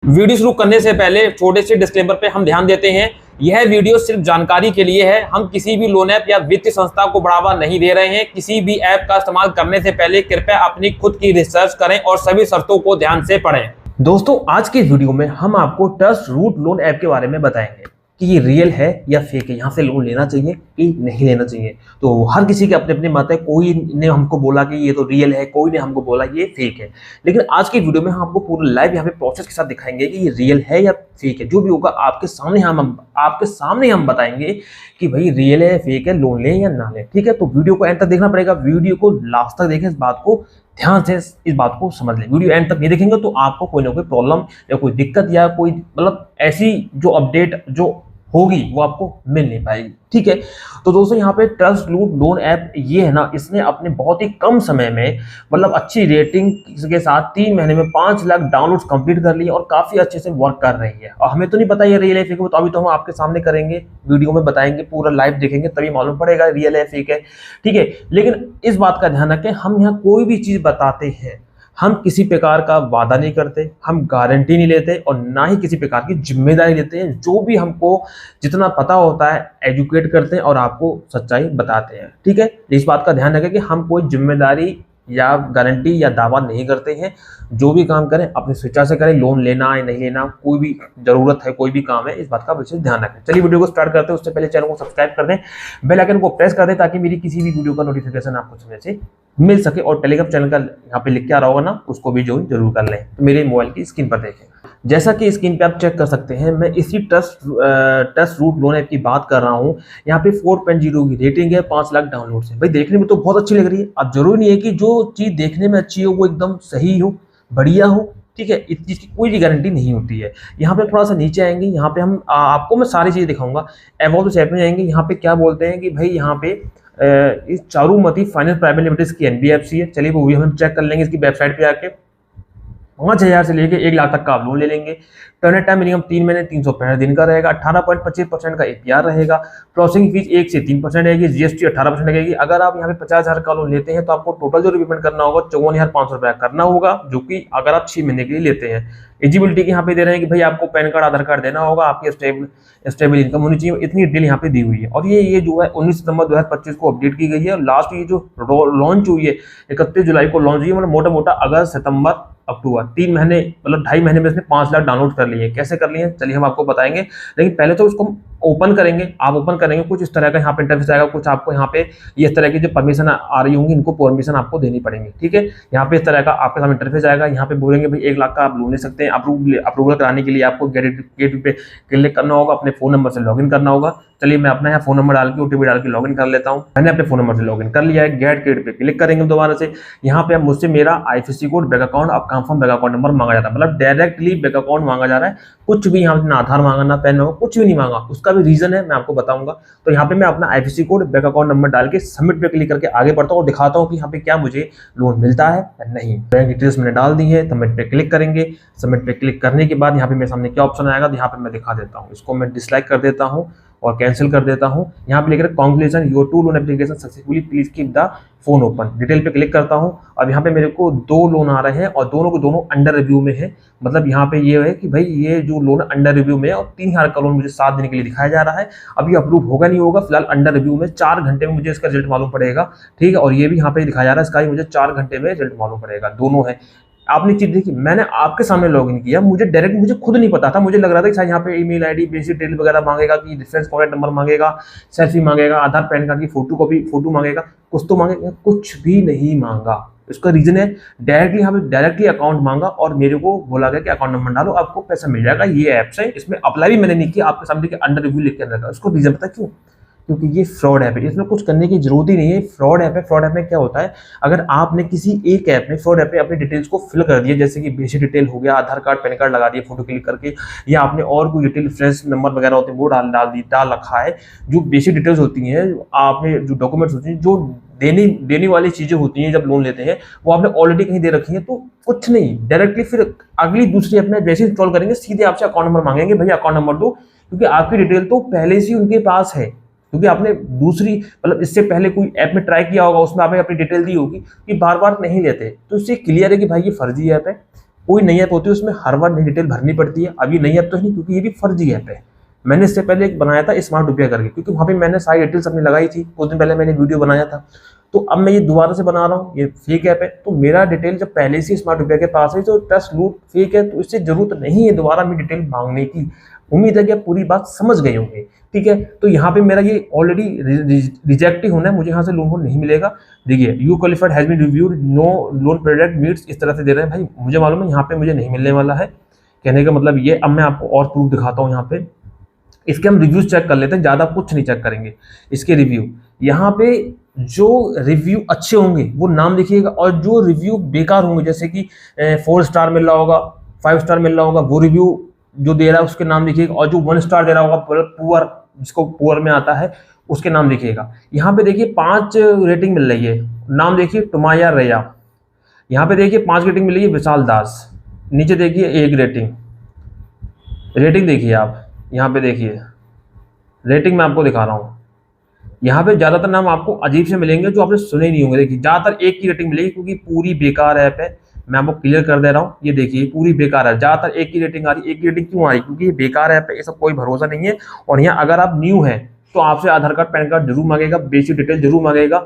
Video शुरू करने से पहले छोटे से डिस्क्लेमर पे हम ध्यान देते हैं। यह वीडियो सिर्फ जानकारी के लिए है। हम किसी भी लोन ऐप या वित्तीय संस्था को बढ़ावा नहीं दे रहे हैं। किसी भी ऐप का इस्तेमाल करने से पहले कृपया अपनी खुद की रिसर्च करें और सभी शर्तों को ध्यान से पढ़ें। दोस्तों, आज के वीडियो में हम आपको ट्रस्ट रूट लोन ऐप के बारे में बताएंगे कि ये रियल है या फेक है, यहाँ से लोन लेना चाहिए कि नहीं लेना चाहिए। तो हर किसी के अपने अपने मत है। कोई ने हमको बोला कि ये तो रियल है, कोई ने हमको बोला ये फेक है। लेकिन आज की वीडियो में हम आपको पूरा लाइव यहाँ पे प्रोसेस के साथ दिखाएंगे कि ये रियल है या फेक है। जो भी होगा आपके सामने हम बताएंगे कि भाई रियल है फेक है, लोन लें या ना लें। ठीक है, तो वीडियो को एंड तक देखना पड़ेगा। वीडियो को लास्ट तक देखें, इस बात को ध्यान से इस बात को समझ लें। वीडियो एंड तक नहीं देखेंगे तो आपको कोई ना कोई प्रॉब्लम या कोई दिक्कत या कोई मतलब ऐसी जो अपडेट जो होगी वो आपको मिल नहीं पाएगी। ठीक है, तो दोस्तों यहाँ पे ट्रस्ट रूट लोन ऐप ये है ना, इसने अपने बहुत ही कम समय में मतलब अच्छी रेटिंग के साथ 3 महीने में 5 लाख डाउनलोड्स कंप्लीट कर लिए और काफी अच्छे से वर्क कर रही है। और हमें तो नहीं पता ये रियल है फेक है, तो अभी तो हम आपके सामने करेंगे, वीडियो में बताएंगे, पूरा लाइव देखेंगे तभी मालूम पड़ेगा रियल है फेक है। ठीक है, लेकिन इस बात का ध्यान रखें, हम यहाँ कोई भी चीज बताते हैं, हम किसी प्रकार का वादा नहीं करते, हम गारंटी नहीं लेते और ना ही किसी प्रकार की जिम्मेदारी लेते हैं। जो भी हमको जितना पता होता है एजुकेट करते हैं और आपको सच्चाई बताते हैं। ठीक है, इस बात का ध्यान रखें कि हम कोई जिम्मेदारी या गारंटी या दावा नहीं करते हैं। जो भी काम करें अपनी स्वेच्छा से करें। लोन लेना है नहीं लेना, कोई भी जरूरत है, कोई भी काम है, इस बात का विशेष ध्यान रखें। चलिए वीडियो को स्टार्ट करते हैं। उससे पहले चैनल को सब्सक्राइब कर दें, बेल आइकन को प्रेस कर दें ताकि मेरी किसी भी वीडियो का नोटिफिकेशन आपको समय से मिल सके। और टेलीग्राम चैनल का यहाँ पे लिख के आ रहा होगा ना, उसको भी ज्वाइन जरूर कर लें। तो मेरे मोबाइल की स्क्रीन पर देखें, जैसा कि स्क्रीन पे आप चेक कर सकते हैं, मैं इसी ट्रस्ट रूट लोन ऐप की बात कर रहा हूँ। यहाँ पे 4.0 की रेटिंग है, 5 लाख डाउनलोड है। भाई देखने में तो बहुत अच्छी लग रही है। अब जरूरी नहीं है कि जो चीज देखने में अच्छी हो वो एकदम सही हो, बढ़िया हो। ठीक है, इस चीज की कोई भी गारंटी नहीं होती है। यहाँ पे थोड़ा सा नीचे आएंगे, यहाँ पे हम आपको मैं सारी चीजें दिखाऊंगा। अबाउट ऐप में जाएंगे, यहाँ पे क्या बोलते हैं कि भाई यहाँ पे इस चारूमती फाइनेंस प्राइवेट लिमिटेड की एनबीएफसी है। चलिए वो भी हम चेक कर लेंगे इसकी वेबसाइट पे आके। 5,000 से लेके 1 लाख तक का आप लोन ले लेंगे। टर्न टाइम मिनिमम 3 महीने 365 दिन का रहेगा। 18.25% का एपीआर रहेगा। प्रोसेसिंग फीस 1 से 3% रहेगी। जीएसटी 18% लगेगी। अगर आप यहाँ पे 50,000 का लोन लेते हैं तो आपको टोटल जो रिपेमेंट करना होगा 54,500 रुपया करना होगा, जो कि अगर आप 6 महीने के लिए लेते हैं। एलिजिबिलिटी की यहाँ पे दे रहे हैं कि भाई आपको पैन कार्ड आधार कार्ड देना होगा, आपकी स्टेबल इनकम होनी चाहिए। इतनी डिटेल यहाँ पे दी हुई है। और ये जो है 19 सितंबर 2025 को अपडेट की गई है। और लास्ट ये जो लॉन्च हुई है 31 जुलाई को लॉन्च हुई है। मतलब मोटा मोटा अगस्त सितंबर अक्टूबर 3 महीने मतलब 2.5 महीने में इसने 5 लाख डाउनलोड कर लिए। कैसे कर लिए चलिए हम आपको बताएंगे। लेकिन पहले तो उसको ओपन करेंगे। आप ओपन करेंगे, कुछ इस तरह का यहाँ पे इंटरफेस आएगा। कुछ आपको यहाँ पे इस तरह की जो परमिशन आ रही होंगी, इनको परमिशन आपको देनी पड़ेगी। ठीक है, यहाँ पे इस तरह का आपके सामने इंटरफेस आएगा। यहाँ पे बोलेंगे भाई 1 लाख का आप लोन ले सकते हैं। अप्रूवल कराने के लिए आपको गेट पे क्लिक करना होगा, अपने फोन नंबर से लॉगिन करना होगा। चलिए मैं अपना यहाँ फोन नंबर डाल के ओटीपी डाल के लॉगिन कर लेता हूँ। मैंने अपने फोन नंबर से लॉगिन कर लिया है। गेट पे क्लिक करेंगे दोबारा से। यहाँ पे मुझसे मेरा आईएफएससी कोड, बैंक अकाउंट, अब कंफर्म बैंक अकाउंट नंबर मांगा जाता है। मतलब डायरेक्टली बैंक अकाउंट मांगा जा रहा है। कुछ भी यहाँ पे ना आधार मांगा ना पैन मांगा, कुछ भी नहीं मांगा। उसका भी रीजन है, मैं आपको बताऊंगा। तो यहाँ पे मैं अपना IFSC code, bank account number डाल के सबमिट पे क्लिक करके आगे बढ़ता हूँ और दिखाता हूँ कि यहाँ पे क्या मुझे लोन मिलता है या नहीं। बैंक डिटेल्स मैंने डाल दी है, सबमिट पे क्लिक करेंगे। सबमिट पे क्लिक करने के बाद यहाँ पे मेरे सामने क्या ऑप्शन आएगा, यहाँ पे मैं दिखा देता हूँ। इसको मैं डिसलाइक कर देता हूँ और कैंसिल कर देता हूं। यहाँ पे लिख रहा है congratulation your 2 loan application successfully, please keep the phone open. Detail पे क्लिक करता हूं। अब यहाँ पे मेरे को 2 लोन आ रहे हैं और दोनों को दोनों अंडर रिव्यू में है। मतलब यहाँ पे ये है कि भाई ये जो लोन अंडर रिव्यू में है और 3,000 का लोन मुझे 7 दिन के लिए दिखाया जा रहा है। अभी अप्रूव होगा नहीं होगा, फिलहाल अंडर रिव्यू में 4 घंटे में मुझे इसका रिजल्ट मालूम पड़ेगा। ठीक है, और ये भी यहाँ पे दिखाया जा रहा है, इसका भी मुझे 4 घंटे में रिजल्ट मालूम पड़ेगा। दोनों है। आपने चीज देखी, मैंने आपके सामने लॉगिन किया। मुझे खुद नहीं पता था। मुझे लग रहा था कि शायद यहाँ पे ईमेल आईडी, बेसिक डिटेल वगैरह मांगेगा, कि रेफरेंस कॉन्टैक्ट नंबर मांगेगा, सेल्फी मांगेगा, आधार पैन कार्ड की फोटो मांगेगा, कुछ तो मांगेगा। कुछ भी नहीं मांगा। इसका रीजन है डायरेक्टली यहाँ पे डायरेक्टली अकाउंट मांगा और मेरे को बोला गया कि अकाउंट नंबर डालो, आपको पैसा मिल जाएगा। ये ऐप्स है, इसमें अप्लाई भी मैंने नहीं किया। आपके सामने के अंडर रिव्यू लिख के रखा। उसको रीजन पता क्यों? क्योंकि ये फ्रॉड ऐप है। इसमें कुछ करने की जरूरत ही नहीं है। फ्रॉड ऐप है। फ्रॉड ऐप में क्या होता है, अगर आपने किसी एक ऐप में फ्रॉड ऐप में अपनी डिटेल्स को फिल कर दिया, जैसे कि बेसिक डिटेल हो गया, आधार कार्ड पैन कार्ड लगा दिया फोटो क्लिक करके, या आपने और कोई डिटेल फ्रेंड्स नंबर वगैरह होते हैं वो डाल रखा है। जो बेसिक डिटेल्स होती हैं, आपने जो डॉक्यूमेंट्स होती हैं, जो देने वाली चीजें होती हैं जब लोन लेते हैं, वो आपने ऑलरेडी कहीं दे रखी है। तो कुछ नहीं, डायरेक्टली फिर अगली दूसरी ऐप में जैसे इंस्टॉल करेंगे सीधे आपसे अकाउंट नंबर मांगेंगे, भैया अकाउंट नंबर दो, क्योंकि आपकी डिटेल तो पहले से उनके पास है। क्योंकि आपने दूसरी मतलब इससे पहले कोई ऐप में ट्राई किया होगा, उसमें आपने अपनी डिटेल दी होगी कि बार बार नहीं लेते। तो इससे क्लियर है कि भाई ये फर्जी ऐप है। कोई नई ऐप होती है उसमें हर बार नई डिटेल भरनी पड़ती है। अब ये नई ऐप तो नहीं, क्योंकि ये भी फर्जी ऐप है। मैंने इससे पहले एक बनाया था स्मार्ट रुपया करके, क्योंकि वहाँ पे मैंने सारी डिटेल्स अपनी लगाई थी, कुछ दिन पहले मैंने वीडियो बनाया था। तो अब मैं ये दोबारा से बना रहा हूँ, ये फेक ऐप है। तो मेरा डिटेल जब पहले से स्मार्ट रुपया के पास है, तो ट्रस्ट लूट फेक है, तो इससे जरूरत नहीं है दोबारा मेरी डिटेल मांगने की। उम्मीद है कि आप पूरी बात समझ गए होंगे, ठीक है। तो यहाँ पे मेरा ये ऑलरेडी रिजेक्ट ही होना है, मुझे यहाँ से लोन नहीं मिलेगा। देखिए, you qualified has been reviewed, no loan product meets, इस तरह से दे रहे हैं। भाई मुझे मालूम है यहाँ पे मुझे नहीं मिलने वाला है, कहने का मतलब ये। अब मैं आपको और प्रूफ दिखाता हूँ। यहाँ पे इसके हम रिव्यूज चेक कर लेते हैं, ज़्यादा कुछ नहीं चेक करेंगे इसके रिव्यू। यहाँ पे जो रिव्यू अच्छे होंगे वो नाम लिखिएगा, और जो रिव्यू बेकार होंगे, जैसे कि 4 स्टार मिल रहा होगा, 5 स्टार मिल रहा होगा, वो रिव्यू जो दे रहा है उसके नाम लिखिएगा। और जो 1 स्टार दे रहा होगा, पुअर, जिसको पुअर में आता है, उसके नाम लिखिएगा। यहाँ पे देखिए 5 रेटिंग मिल रही है, नाम देखिए टुमाया रेया। यहाँ पे देखिए 5 रेटिंग मिल रही है विशाल दास। नीचे देखिए 1 रेटिंग देखिए आप, यहाँ पे देखिए रेटिंग मैं आपको दिखा रहा हूँ। यहाँ पे ज़्यादातर नाम आपको अजीब से मिलेंगे जो आपने सुने नहीं होंगे। देखिए ज़्यादातर 1 की रेटिंग मिलेगी, क्योंकि पूरी बेकार ऐप है। मैं आपको क्लियर कर दे रहा हूँ, ये देखिए पूरी बेकार है। ज़्यादातर 1 की रेटिंग आ रही है। 1 की रेटिंग क्यों आ रही है? क्योंकि ये बेकार ऐप है, ये सब कोई भरोसा नहीं है। और यहाँ अगर आप न्यू हैं तो आपसे आधार कार्ड पैन कार्ड जरूर मांगेगा, बेसिक डिटेल जरूर मांगेगा,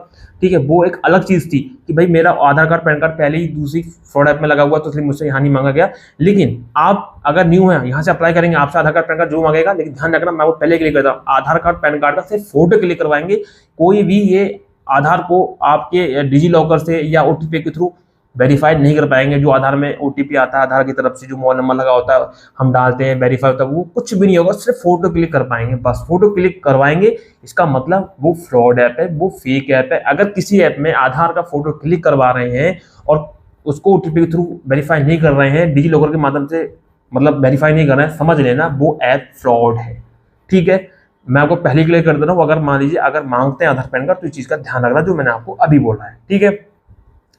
ठीक है। वो एक अलग चीज़ थी कि भाई मेरा आधार कार्ड पैन कार्ड पहले ही दूसरी फ्रॉड ऐप में लगा हुआ, तो इसलिए मुझसे यहाँ नहीं मांगा गया। लेकिन आप अगर न्यू हैं, यहाँ से अप्लाई करेंगे, आपसे आधार कार्ड पैन कार्ड जरूर मांगेगा। लेकिन ध्यान रखना, मैं वो पहले क्लिक करता हूँ, आधार कार्ड पैन कार्ड का सिर्फ फोटो क्लिक करवाएंगे। कोई भी ये आधार को आपके डिजी लॉकर से या OTP के थ्रू वेरीफाइड नहीं कर पाएंगे। जो आधार में OTP आता है आधार की तरफ से, जो मोबाइल नंबर लगा होता है, हम डालते हैं, वेरीफाई होता है, वो कुछ भी नहीं होगा। सिर्फ फोटो क्लिक कर पाएंगे, बस फोटो क्लिक करवाएंगे। इसका मतलब वो फ्रॉड ऐप है, वो फेक ऐप है। अगर किसी ऐप में आधार का फोटो क्लिक करवा रहे हैं और उसको OTP के थ्रू वेरीफाई नहीं कर रहे हैं, डिजी लॉकर के माध्यम से मतलब वेरीफाई नहीं कर रहे हैं, समझ लेना वो ऐप फ्रॉड है, ठीक है। मैं आपको पहले क्लियर कर दे रहा हूँ। अगर मान लीजिए अगर मांगते हैं आधार पैन कार्ड, तो इस चीज़ का ध्यान रखना जो मैंने आपको अभी बोला है, ठीक है।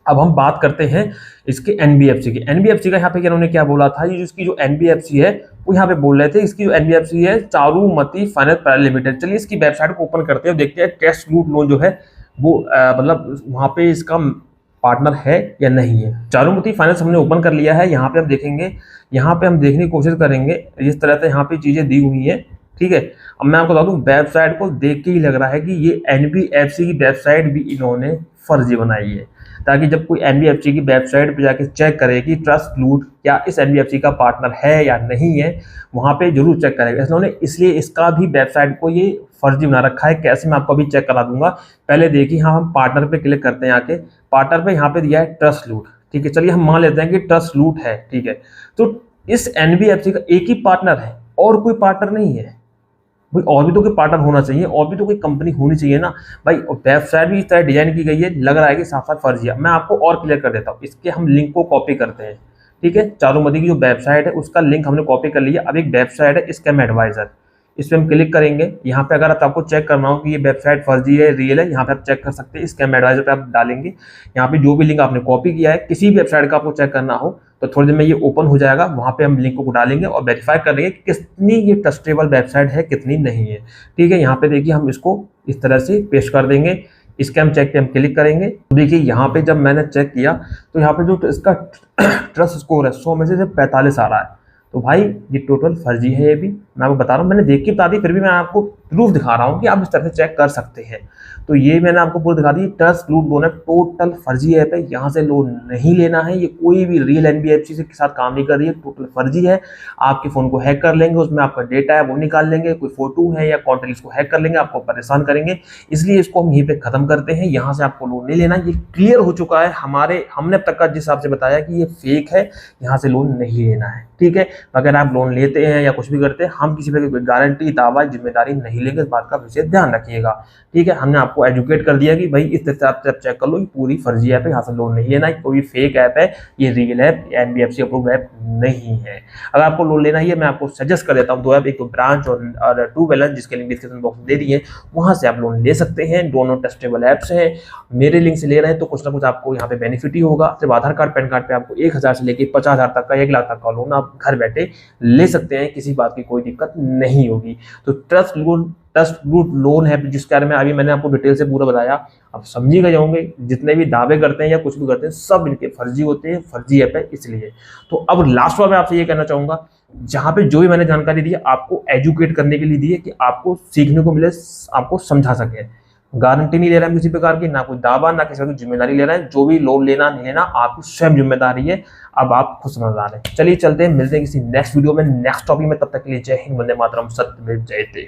अब हम बात करते हैं इसके NBFC की। NBFC का यहाँ पे इन्होंने क्या बोला था, ये इसकी जो NBFC है वो यहाँ पे बोल रहे थे, इसकी जो NBFC है चारूमती फाइनेंस प्राइवेट लिमिटेड। चलिए इसकी वेबसाइट को ओपन करते हैं, देखते हैं ट्रस्ट लूट लोन जो है वो मतलब वहाँ पे इसका पार्टनर है या नहीं है। चारूमती फाइनेंस हमने ओपन कर लिया है। यहाँ पे हम देखेंगे, यहाँ पे हम देखने की कोशिश करेंगे, इस तरह से यहाँ पे चीज़ें दी हुई हैं, ठीक है। अब मैं आपको बता दूं, वेबसाइट को देख के ही लग रहा है कि ये NBFC की वेबसाइट भी इन्होंने फर्जी बनाई है, ताकि जब कोई NBFC की वेबसाइट पे जाके चेक करे कि ट्रस्ट लूट क्या इस NBFC का पार्टनर है या नहीं है, वहाँ पे जरूर चेक करेगा इन्होंने। इसलिए इसका भी वेबसाइट को ये फर्जी बना रखा है। कैसे, मैं आपको अभी चेक करा दूंगा। पहले देखिए, हाँ हम पार्टनर पे क्लिक करते हैं, आके पार्टनर पे यहाँ पे दिया है ट्रस्ट लूट, ठीक है। चलिए हम मान लेते हैं कि ट्रस्ट लूट है, ठीक है। तो इस NBFC का एक ही पार्टनर है और कोई पार्टनर नहीं है। भाई और भी तो कोई पार्टनर होना चाहिए, और भी तो कोई कंपनी होनी चाहिए ना भाई। वेबसाइट भी इस तरह डिजाइन की गई है, लग रहा है कि साफ साफ फर्जी है। मैं आपको और क्लियर कर देता हूँ, इसके हम लिंक को कॉपी करते हैं, ठीक है। चारूमती की जो वेबसाइट है उसका लिंक हमने कॉपी कर लिया। अब एक वेबसाइट है स्कैम एडवाइजर, इस पर हम क्लिक करेंगे। यहाँ पे अगर आपको चेक करना हो कि ये वेबसाइट फर्जी है रियल है, यहाँ पे आप चेक कर सकते हैं। स्कैम एडवाइजर पे आप डालेंगे, यहाँ पे जो भी लिंक आपने कॉपी किया है, किसी भी वेबसाइट का आपको चेक करना हो तो थोड़ी देर में ये ओपन हो जाएगा। वहाँ पे हम लिंक को डालेंगे और वेरीफाई कर लेंगे कितनी ये ट्रस्टेबल वेबसाइट है, कितनी नहीं है, ठीक है। यहाँ पे देखिए हम इसको इस तरह से पेस्ट कर देंगे। स्कैम चेक पे हम क्लिक करेंगे। तो देखिए यहाँ पे जब मैंने चेक किया तो यहाँ पे जो इसका ट्रस्ट स्कोर है 100 में से 45 आ रहा है। तो भाई ये टोटल फर्जी है। ये भी मैं आपको बता रहा हूँ, मैंने देख के बता दी, फिर भी मैं आपको प्रूफ दिखा रहा हूँ कि आप इस तरह से चेक कर सकते हैं। तो ये मैंने आपको पूरा दिखा दी। ट्रस्ट लूट लोन है, टोटल फर्जी ऐप है, यहाँ से लोन नहीं लेना है। ये कोई भी रियल NBFC के साथ काम नहीं कर रही है, टोटल फर्जी है। आपके फ़ोन को हैक कर लेंगे, उसमें आपका डेटा है वो निकाल लेंगे, कोई फोटो है या कॉन्टेक्ट इसको हैक कर लेंगे, आपको परेशान करेंगे। इसलिए इसको हम यहीं पे खत्म करते हैं। यहाँ से आपको लोन नहीं लेना, ये क्लियर हो चुका है। हमने अब तक का जिस हिसाब से बताया कि ये फेक है, यहाँ से लोन नहीं लेना है, ठीक है। अगर आप लोन लेते हैं या कुछ भी करते हैं, हम किसी पे गारंटी, दावा, जिम्मेदारी नहीं लेंगे। इस बात का विशेष ध्यान रखिएगा, ठीक है। हमने आपको एजुकेट कर दिया कि भाई इस तरह से आप चेक कर लो, ये पूरी फर्जी ऐप है, यहाँ से लोन नहीं लेना है, कोई फेक ऐप है, ये real app NBFC approved app नहीं है। अगर आपको लोन लेना ही है, मैं आपको सजेस्ट कर देता हूँ 2 ऐप, एक तो ब्रांच और टू बैलेंस, जिसके लिंक डिस्क्रिप्शन बॉक्स में दे दिए, वहाँ से आप लोन ले सकते हैं। दोनों ट्रस्टेबल ऐप्स हैं। मेरे लिंक से ले रहे हैं तो कुछ ना कुछ आपको यहाँ पे बेनिफिट ही होगा। सिर्फ आधार कार्ड पैन कार्ड पे आपको 1000 से लेकर 50,000 तक का, 1 लाख तक का लोन आप घर बैठे ले सकते हैं, किसी बात की कोई दिक्कत नहीं होगी। तो trust loan trust route loan है जिसके बारे में अभी मैंने आपको डिटेल से पूरा बताया, आप समझ गए होंगे। जितने भी दावे करते हैं या कुछ भी करते हैं सब इनके फर्जी होते हैं, फर्जी ऐप है इसलिए। तो अब लास्ट में मैं आपसे ये कहना चाहूंगा, जहां पे जो भी मैंने जानकारी दी है आपको एजुकेट करने के लिए दी है कि आपको सीखने को मिले, आपको समझा सके। गारंटी नहीं ले रहा है किसी प्रकार की, ना कोई दावा, ना किसी की जिम्मेदारी ले रहा है। जो भी लोन लेना नहीं लेना आपकी स्वयं जिम्मेदारी है। अब आप खुद समझदार हैं। चलिए चलते हैं, मिलते हैं किसी नेक्स्ट वीडियो में नेक्स्ट टॉपिक में। तब तक के लिए जय हिंद, वंदे मातरम, सत्यमेव जयते।